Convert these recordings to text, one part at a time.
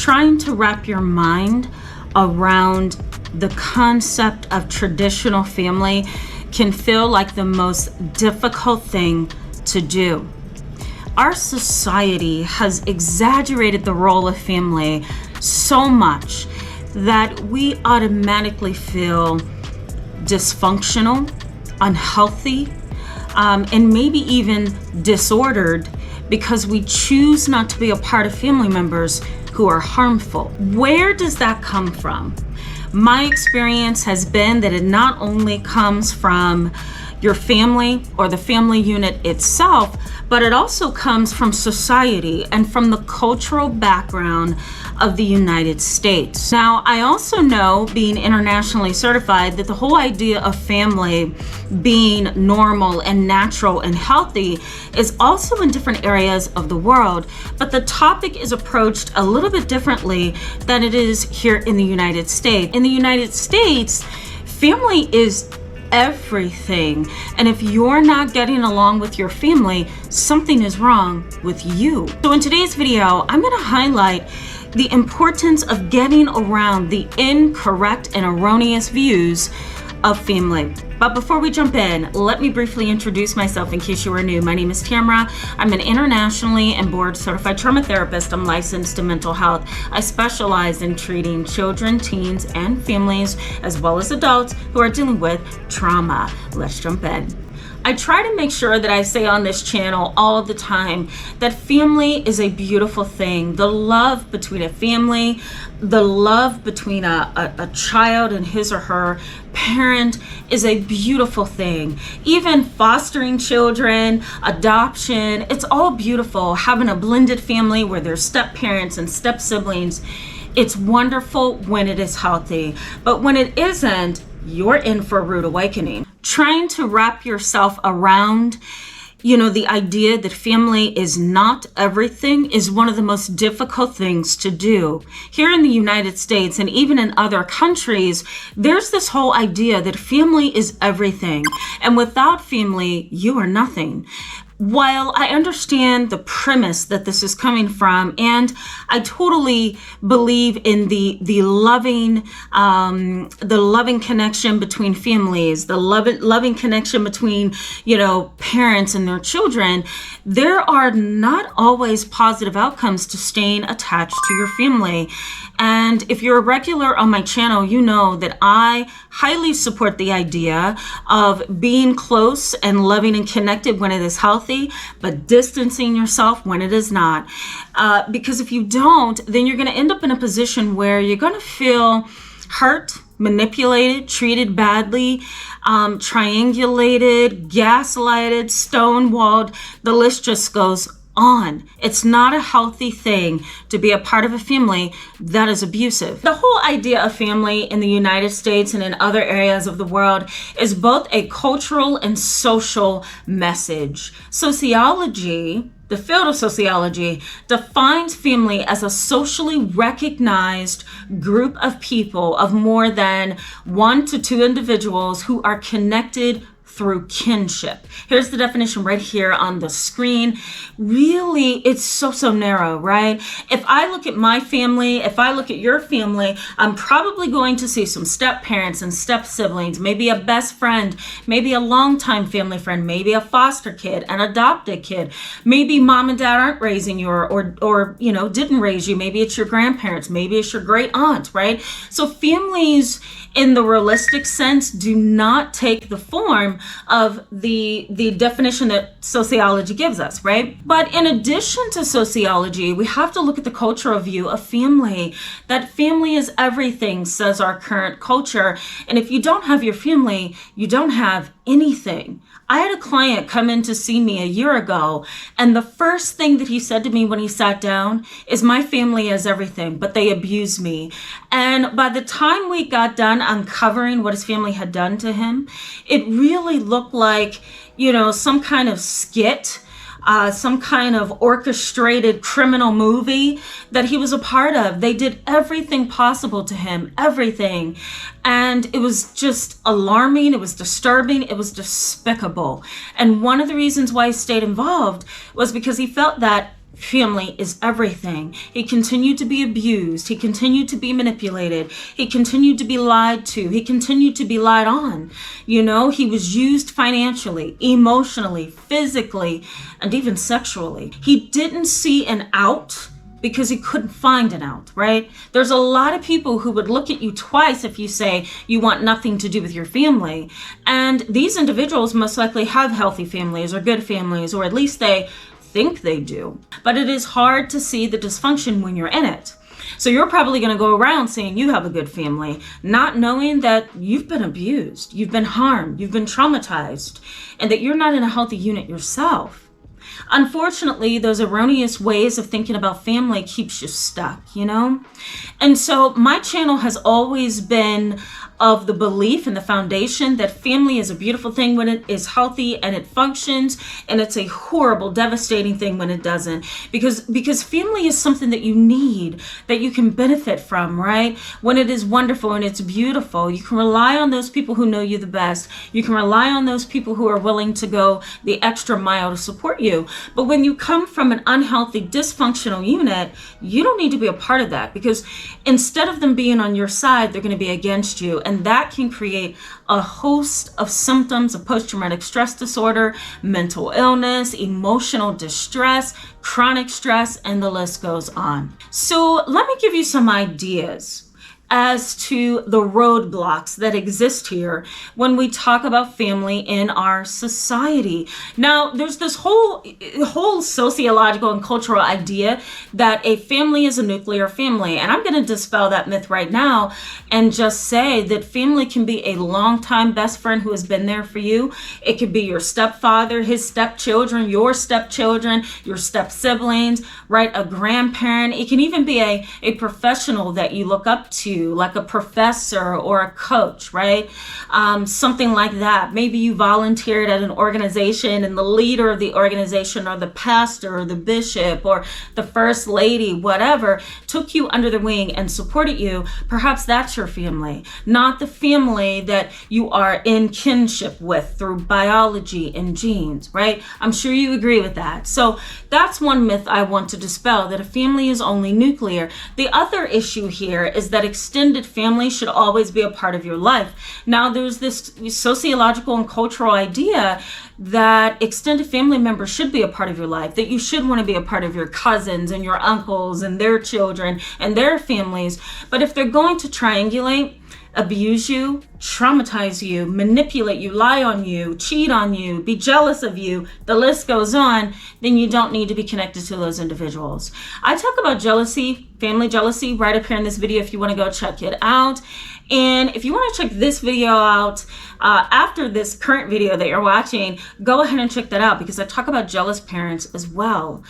trying to wrap your mind around the concept of traditional family can feel like the most difficult thing to do. Our society has exaggerated the role of family so much that we automatically feel dysfunctional, unhealthy, and maybe even disordered because we choose not to be a part of family members who are harmful. Where does that come from? My experience has been that it not only comes from your family or the family unit itself, but it also comes from society and from the cultural background of the United States. Now, I also know, being internationally certified, that the whole idea of family being normal and natural and healthy is also in different areas of the world, but the topic is approached a little bit differently than it is here in the United States. In the United States, family is everything. And if you're not getting along with your family, something is wrong with you. So in today's video, I'm going to highlight the importance of getting around the incorrect and erroneous views of family. But before we jump in, let me briefly introduce myself in case you are new. My name is Tamara. I'm an internationally and board certified trauma therapist. I'm licensed in mental health. I specialize in treating children, teens, and families, as well as adults who are dealing with trauma. Let's jump in. I try to make sure that I say on this channel all the time that family is a beautiful thing. The love between a family, the love between a child and his or her parent is a beautiful thing. Even fostering children, adoption, it's all beautiful. Having a blended family where there's step parents and step siblings, it's wonderful when it is healthy. But when it isn't, you're in for a rude awakening. Trying to wrap yourself around, the idea that family is not everything is one of the most difficult things to do. Here in the United States and even in other countries, there's this whole idea that family is everything. And without family, you are nothing. While I understand the premise that this is coming from, and I totally believe in the loving connection between families, the loving connection between parents and their children, there are not always positive outcomes to staying attached to your family. And if you're a regular on my channel, you know that I highly support the idea of being close and loving and connected when it is healthy, but distancing yourself when it is not. Because if you don't, then you're going to end up in a position where you're going to feel hurt, manipulated, treated badly, triangulated, gaslighted, stonewalled. The list just goes on. It's not a healthy thing to be a part of a family that is abusive. The whole idea of family in the United States and in other areas of the world is both a cultural and social message. Sociology, the field of sociology, defines family as a socially recognized group of people of more than 1 to 2 individuals who are connected through kinship. Here's the definition right here on the screen. Really, it's so narrow, right? If I look at my family, if I look at your family, I'm probably going to see some step parents and step siblings, maybe a best friend, maybe a longtime family friend, maybe a foster kid, an adopted kid. Maybe mom and dad aren't raising you or didn't raise you. Maybe it's your grandparents, maybe it's your great aunt, right? So families in the realistic sense do not take the form of the definition that sociology gives us, right? But in addition to sociology, we have to look at the cultural view of family. That family is everything, says our current culture. And if you don't have your family, you don't have anything. I had a client come in to see me a year ago, and the first thing that he said to me when he sat down is, my family is everything, but they abuse me. And by the time we got done uncovering what his family had done to him, it really looked like, some kind of skit, some kind of orchestrated criminal movie that he was a part of. They did everything possible to him, everything. And it was just alarming. It was disturbing. It was despicable. And one of the reasons why he stayed involved was because he felt that family is everything. He continued to be abused. He continued to be manipulated. He continued to be lied to. He continued to be lied on. You know, he was used financially, emotionally, physically, and even sexually. He didn't see an out because he couldn't find an out, right? There's a lot of people who would look at you twice if you say you want nothing to do with your family. And these individuals most likely have healthy families or good families, or at least they think they do. But it is hard to see the dysfunction when you're in it. So you're probably going to go around saying you have a good family, not knowing that you've been abused, you've been harmed, you've been traumatized, and that you're not in a healthy unit yourself. Unfortunately, those erroneous ways of thinking about family keeps you stuck, you know? And so my channel has always been of the belief and the foundation that family is a beautiful thing when it is healthy and it functions, and it's a horrible, devastating thing when it doesn't. Because family is something that you need, that you can benefit from, right? When it is wonderful and it's beautiful, you can rely on those people who know you the best. You can rely on those people who are willing to go the extra mile to support you. But when you come from an unhealthy, dysfunctional unit, you don't need to be a part of that, because instead of them being on your side, they're going to be against you. And that can create a host of symptoms of post-traumatic stress disorder, mental illness, emotional distress, chronic stress, and the list goes on. So let me give you some ideas as to the roadblocks that exist here when we talk about family in our society. Now, there's this whole sociological and cultural idea that a family is a nuclear family. And I'm going to dispel that myth right now and just say that family can be a longtime best friend who has been there for you. It could be your stepfather, his stepchildren, your stepchildren, your step siblings, right? A grandparent. It can even be a professional that you look up to, like a professor or a coach, right? Something like that. Maybe you volunteered at an organization and the leader of the organization, or the pastor or the bishop or the first lady, whatever, took you under the wing and supported you. Perhaps that's your family, not the family that you are in kinship with through biology and genes, right? I'm sure you agree with that. So that's one myth I want to dispel, that a family is only nuclear. The other issue here is that extended family should always be a part of your life. Now, there's this sociological and cultural idea that extended family members should be a part of your life, that you should want to be a part of your cousins and your uncles and their children and their families. But if they're going to triangulate, abuse you, traumatize you, manipulate you, lie on you, cheat on you, be jealous of you, the list goes on, then you don't need to be connected to those individuals. I talk about jealousy, family jealousy, right up here in this video if you want to go check it out. And if you want to check this video out after this current video that you're watching, go ahead and check that out, because I talk about jealous parents as well.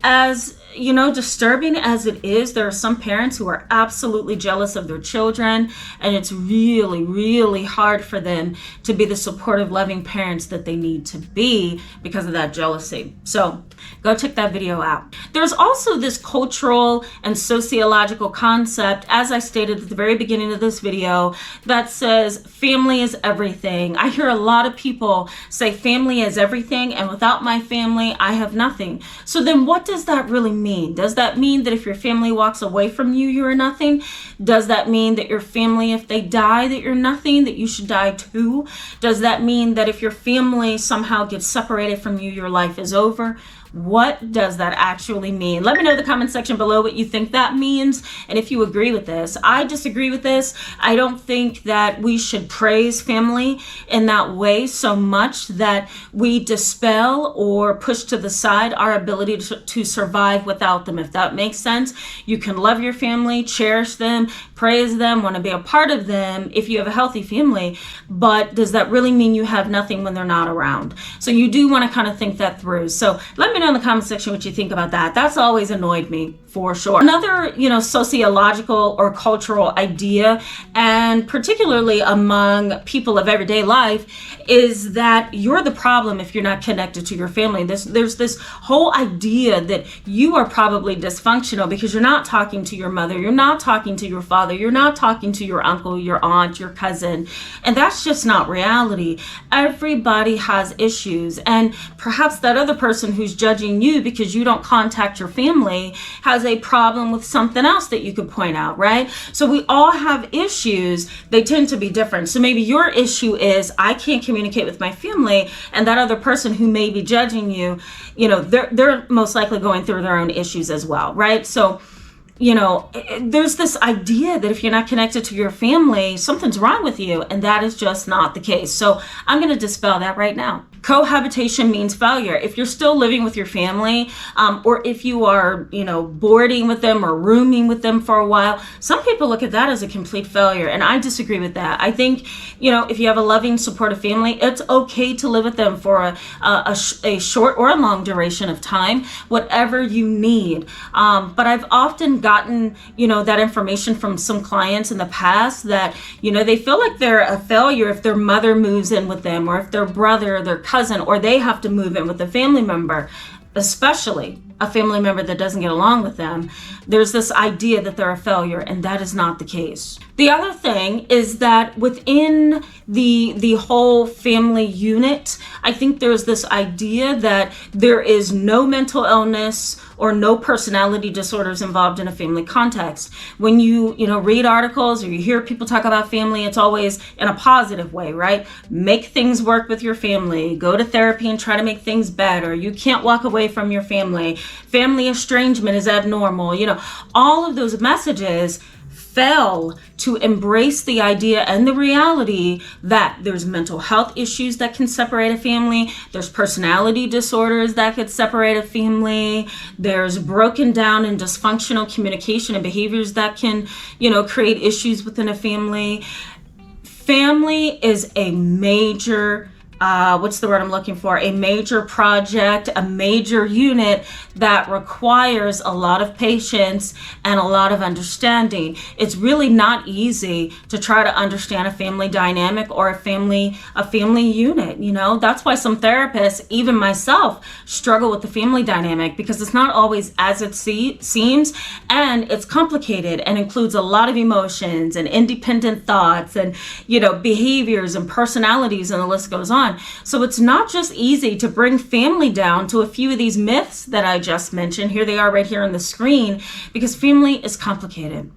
As you know, disturbing as it is, there are some parents who are absolutely jealous of their children, and it's really, really hard for them to be the supportive, loving parents that they need to be because of that jealousy. So go check that video out. There's also this cultural and sociological concept, as I stated at the very beginning of this video, that says family is everything. I hear a lot of people say family is everything, and without my family, I have nothing. So then what does that really mean? Does that mean that if your family walks away from you, you're nothing? Does that mean that your family, if they die, that you're nothing, that you should die too? Does that mean that if your family somehow gets separated from you, your life is over? What does that actually mean? Let me know in the comment section below what you think that means, and if you agree with this. I disagree with this. I don't think that we should praise family in that way so much that we dispel or push to the side our ability to survive without them, if that makes sense. You can love your family, cherish them, praise them, want to be a part of them if you have a healthy family, but does that really mean you have nothing when they're not around? So you do want to kind of think that through. So let me know in the comment section what you think about that. That's always annoyed me, for sure. Another, sociological or cultural idea, and particularly among people of everyday life, is that you're the problem if you're not connected to your family. There's this whole idea that you are probably dysfunctional because you're not talking to your mother, you're not talking to your father, you're not talking to your uncle, your aunt, your cousin, and that's just not reality. Everybody has issues, and perhaps that other person who's judging judging you because you don't contact your family has a problem with something else that you could point out, right? So we all have issues. They tend to be different. So maybe your issue is I can't communicate with my family, and that other person who may be judging you, they're most likely going through their own issues as well, right? So there's this idea that if you're not connected to your family, something's wrong with you, and that is just not the case. So I'm going to dispel that right now. Cohabitation means failure. If you're still living with your family, or if you are, boarding with them or rooming with them for a while, some people look at that as a complete failure, and I disagree with that. I think, if you have a loving, supportive family, it's okay to live with them for a short or a long duration of time, whatever you need. But I've often gotten, that information from some clients in the past that, they feel like they're a failure if their mother moves in with them, or if their brother or their cousin, or they have to move in with a family member, especially a family member that doesn't get along with them. There's this idea that they're a failure, and that is not the case. The other thing is that within the whole family unit, I think there's this idea that there is no mental illness or no personality disorders involved in a family context. When you read articles or you hear people talk about family, it's always in a positive way, right? Make things work with your family, go to therapy and try to make things better. You can't walk away from your family. Family estrangement is abnormal. All of those messages fail to embrace the idea and the reality that there's mental health issues that can separate a family, there's personality disorders that could separate a family, there's broken down and dysfunctional communication and behaviors that can, create issues within a family. Family is a major a major project, a major unit that requires a lot of patience and a lot of understanding. It's really not easy to try to understand a family dynamic or a family unit. That's why some therapists, even myself, struggle with the family dynamic, because it's not always as it seems, and it's complicated and includes a lot of emotions and independent thoughts and behaviors and personalities, and the list goes on. So it's not just easy to bring family down to a few of these myths that I just mentioned. Here they are right here on the screen, because family is complicated.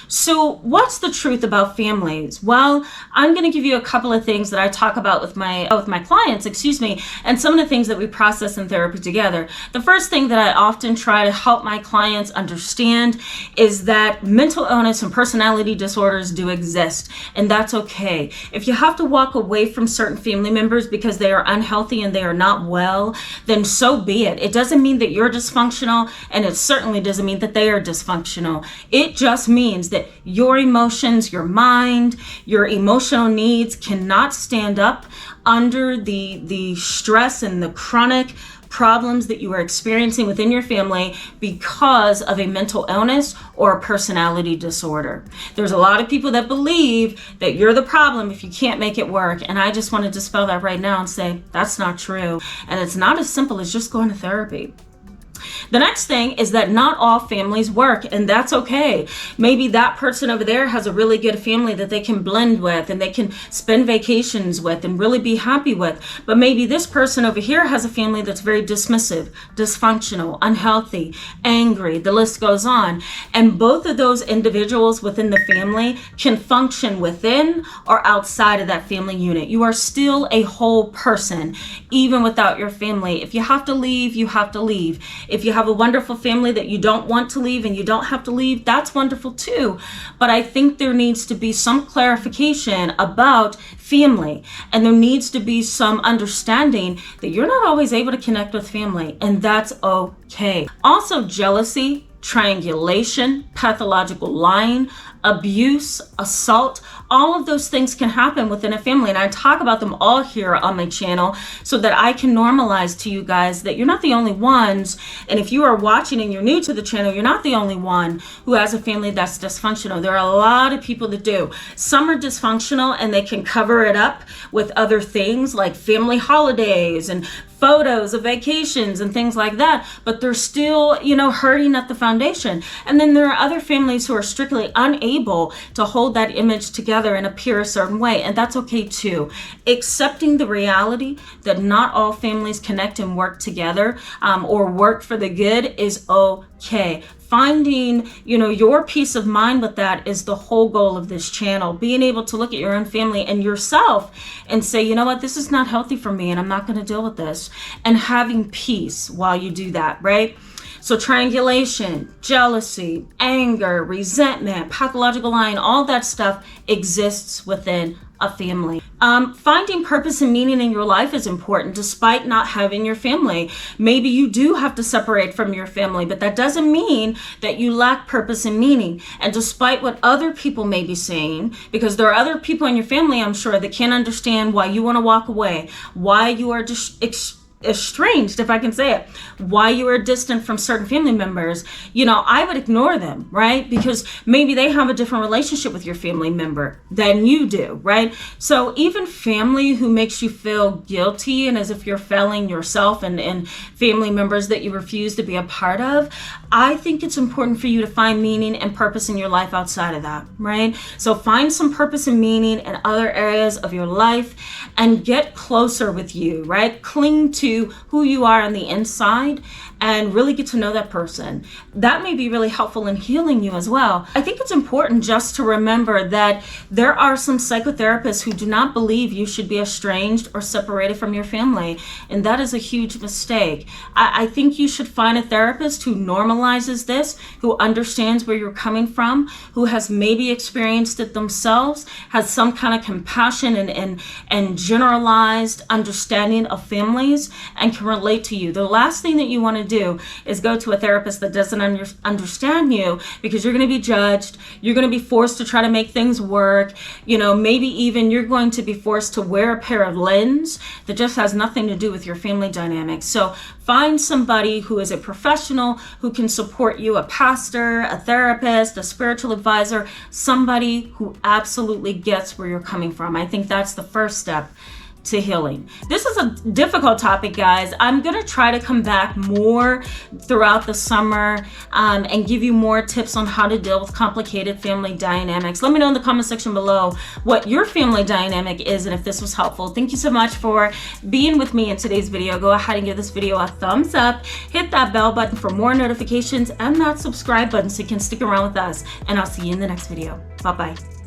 So what's the truth about families? Well, I'm going to give you a couple of things that I talk about with my clients, and some of the things that we process in therapy together. The first thing that I often try to help my clients understand is that mental illness and personality disorders do exist, and that's okay. If you have to walk away from certain family members because they are unhealthy and they are not well, then so be it. It doesn't mean that you're dysfunctional, and it certainly doesn't mean that they are dysfunctional. It just means that your emotions, your mind, your emotional needs cannot stand up under the stress and the chronic problems that you are experiencing within your family because of a mental illness or a personality disorder. There's a lot of people that believe that you're the problem if you can't make it work, and I just want to dispel that right now and say that's not true, and it's not as simple as just going to therapy. The next thing is that not all families work, and that's okay. Maybe that person over there has a really good family that they can blend with and they can spend vacations with and really be happy with. But maybe this person over here has a family that's very dismissive, dysfunctional, unhealthy, angry, the list goes on. And both of those individuals within the family can function within or outside of that family unit. You are still a whole person, even without your family. If you have to leave, you have to leave. If you have a wonderful family that you don't want to leave and you don't have to leave, that's wonderful too. But I think there needs to be some clarification about family, and there needs to be some understanding that you're not always able to connect with family, and that's okay. Also, jealousy, triangulation, pathological lying, abuse, assault, all of those things can happen within a family. And I talk about them all here on my channel so that I can normalize to you guys that you're not the only ones. And if you are watching and you're new to the channel, you're not the only one who has a family that's dysfunctional. There are a lot of people that do. Some are dysfunctional and they can cover it up with other things like family holidays and photos of vacations and things like that, but they're still, hurting at the foundation. And then there are other families who are strictly unable to hold that image together and appear a certain way, and that's okay too. Accepting the reality that not all families connect and work together or work for the good is okay. Finding, your peace of mind with that is the whole goal of this channel. Being able to look at your own family and yourself and say, you know what, this is not healthy for me and I'm not going to deal with this. And having peace while you do that, right? So triangulation, jealousy, anger, resentment, pathological lying, all that stuff exists within a family. Finding purpose and meaning in your life is important despite not having your family. Maybe you do have to separate from your family, but that doesn't mean that you lack purpose and meaning. And despite what other people may be saying, because there are other people in your family, I'm sure, that can't understand why you want to walk away, why you are estranged, if I can say it, why you are distant from certain family members, I would ignore them, right? Because maybe they have a different relationship with your family member than you do, right? So even family who makes you feel guilty and as if you're failing yourself and family members that you refuse to be a part of, I think it's important for you to find meaning and purpose in your life outside of that, right? So find some purpose and meaning in other areas of your life and get closer with you, right? Cling to who you are on the inside and really get to know that person. That may be really helpful in healing you as well. I think it's important just to remember that there are some psychotherapists who do not believe you should be estranged or separated from your family, and that is a huge mistake. I think you should find a therapist who normalizes this, who understands where you're coming from, who has maybe experienced it themselves, has some kind of compassion and generalized understanding of families, and can relate to you. The last thing that you want to do is go to a therapist that doesn't understand you, because you're going to be judged. You're going to be forced to try to make things work. Maybe even you're going to be forced to wear a pair of lenses that just has nothing to do with your family dynamics. So find somebody who is a professional who can support you, a pastor, a therapist, a spiritual advisor, somebody who absolutely gets where you're coming from. I think that's the first step to healing. This is a difficult topic, guys. I'm going to try to come back more throughout the summer and give you more tips on how to deal with complicated family dynamics. Let me know in the comment section below what your family dynamic is and if this was helpful. Thank you so much for being with me in today's video. Go ahead and give this video a thumbs up. Hit that bell button for more notifications and that subscribe button so you can stick around with us. And I'll see you in the next video. Bye-bye.